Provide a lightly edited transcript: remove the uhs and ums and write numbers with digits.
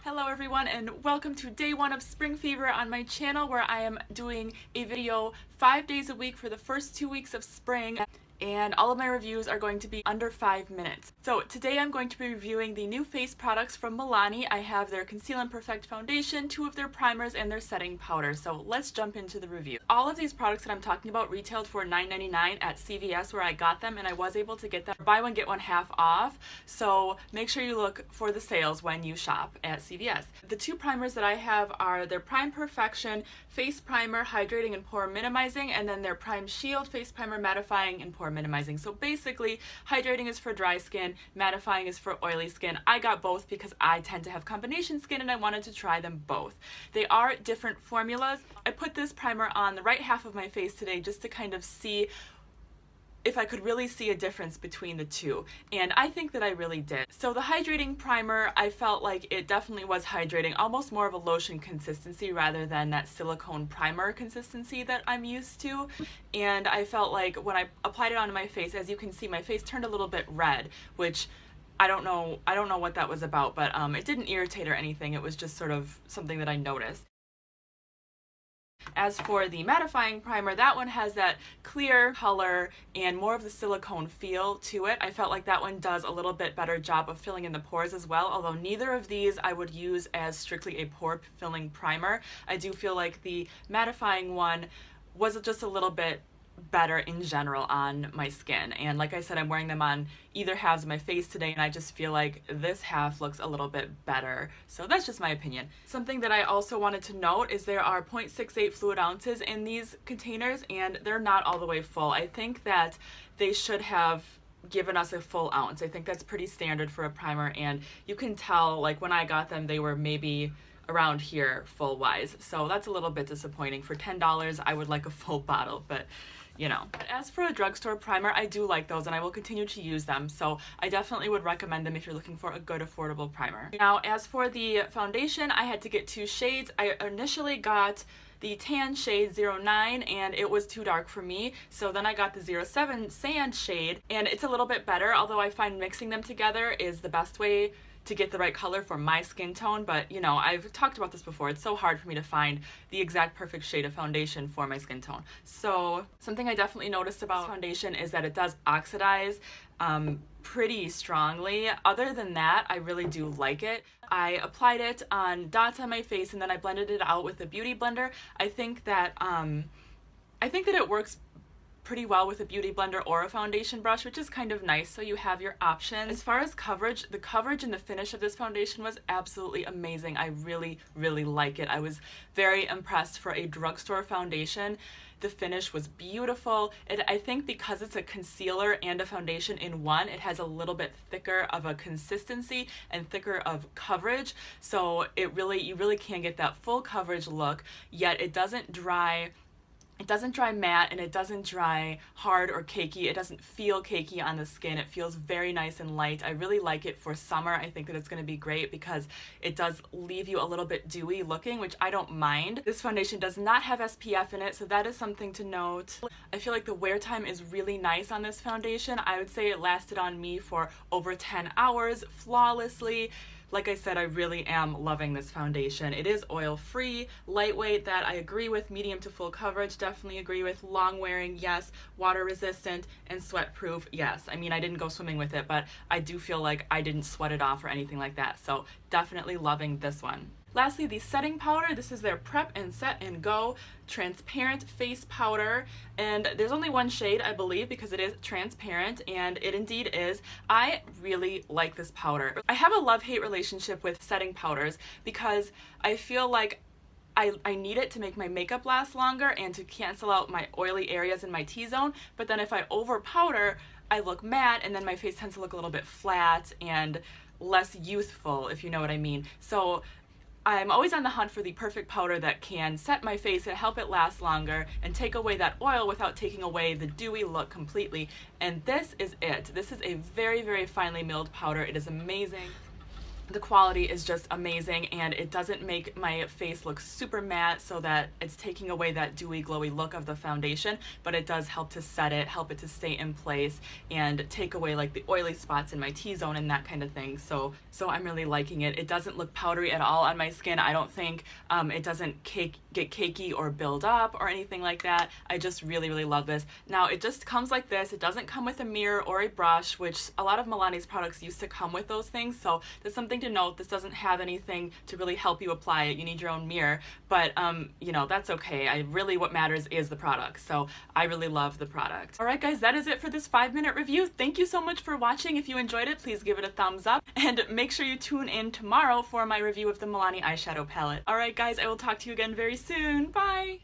Hello everyone and welcome to day one of Spring Fever on my channel, where I am doing a video 5 days a week for the first 2 weeks of spring, and all of my reviews are going to be under 5 minutes. So today I'm going to be reviewing the new face products from Milani. I have their Conceal and Perfect Foundation, 2 of their primers, and their setting powder. So let's jump into the review. All of these products that I'm talking about retailed for $9.99 at CVS where I got them, and I was able to get them buy one get one half off. So make sure you look for the sales when you shop at CVS. The 2 primers that I have are their Prime Perfection Face Primer, Hydrating and Pore Minimizing, and then their Prime Shield Face Primer, Mattifying and Pore Minimizing. So basically, hydrating is for dry skin, mattifying is for oily skin. I got both because I tend to have combination skin and I wanted to try them both. They are different formulas. I put this primer on the right half of my face today just to kind of see if I could really see a difference between the two, and I think that I really did. So the hydrating primer, I felt like it definitely was hydrating, almost more of a lotion consistency rather than that silicone primer consistency that I'm used to. And I felt like when I applied it onto my face, as you can see, my face turned a little bit red, which I don't know what that was about, but it didn't irritate or anything. It was just sort of something that I noticed. As for the mattifying primer, that one has that clear color and more of the silicone feel to it. I felt like that one does a little bit better job of filling in the pores as well, although neither of these I would use as strictly a pore filling primer. I do feel like the mattifying one was just a little bit better in general on my skin, and like I said, I'm wearing them on either halves of my face today, and I just feel like this half looks a little bit better. So that's just my opinion. Something that I also wanted to note is there are 0.68 fluid ounces in these containers, and they're not all the way full. I think that they should have given us a full ounce. I think that's pretty standard for a primer, and you can tell, like when I got them, they were maybe around here full wise, so that's a little bit disappointing. For $10 I would like a full bottle, but you know. As for a drugstore primer, I do like those and I will continue to use them, so I definitely would recommend them if you're looking for a good affordable primer. Now, as for the foundation, I had to get 2 shades. I initially got the tan shade 09 and it was too dark for me, so then I got the 07 sand shade, and it's a little bit better, although I find mixing them together is the best way to get the right color for my skin tone. But you know, I've talked about this before, it's so hard for me to find the exact perfect shade of foundation for my skin tone. So something I definitely noticed about foundation is that it does oxidize pretty strongly. Other than that, I really do like it. I applied it on dots on my face and then I blended it out with a beauty blender. I think that it works pretty well with a beauty blender or a foundation brush, which is kind of nice, so you have your options. As far as coverage, the coverage and the finish of this foundation was absolutely amazing. I really like it. I was very impressed for a drugstore foundation. The finish was beautiful. I think because it's a concealer and a foundation in one, it has a little bit thicker of a consistency and thicker of coverage, so you really can get that full coverage look, yet it doesn't dry. It doesn't dry matte and it doesn't dry hard or cakey. It doesn't feel cakey on the skin. It feels very nice and light. I really like it for summer. I think that it's going to be great because it does leave you a little bit dewy looking, which I don't mind. This foundation does not have SPF in it, so that is something to note. I feel like the wear time is really nice on this foundation. I would say it lasted on me for over 10 hours flawlessly. Like I said, I really am loving this foundation. It is oil-free, lightweight, that I agree with, medium to full coverage, definitely agree with, long-wearing, yes, water-resistant, and sweat-proof, yes. I mean, I didn't go swimming with it, but I do feel like I didn't sweat it off or anything like that, so definitely loving this one. Lastly, the setting powder. This is their Prep and Set and Go transparent face powder, and there's only one shade, I believe, because it is transparent, and it indeed is. I really like this powder. I have a love-hate relationship with setting powders because I feel like I need it to make my makeup last longer and to cancel out my oily areas in my T-zone, but then if I over powder, I look matte and then my face tends to look a little bit flat and less youthful, if you know what I mean. So I'm always on the hunt for the perfect powder that can set my face and help it last longer and take away that oil without taking away the dewy look completely. And this is it. This is a very finely milled powder. It is amazing. The quality is just amazing, and it doesn't make my face look super matte so that it's taking away that dewy glowy look of the foundation, but it does help to set it, help it to stay in place, and take away like the oily spots in my T-zone and that kind of thing. So I'm really liking it. It doesn't look powdery at all on my skin. I don't think it doesn't get cakey or build up or anything like that. I just really love this. Now it just comes like this. It doesn't come with a mirror or a brush, which a lot of Milani's products used to come with those things, so there's something to note. This doesn't have anything to really help you apply it. You need your own mirror, but you know, that's okay. What matters is the product, so I really love the product. Alright guys, that is it for this 5-minute review. Thank you so much for watching. If you enjoyed it, please give it a thumbs up, and make sure you tune in tomorrow for my review of the Milani eyeshadow palette. Alright guys, I will talk to you again very soon. Bye!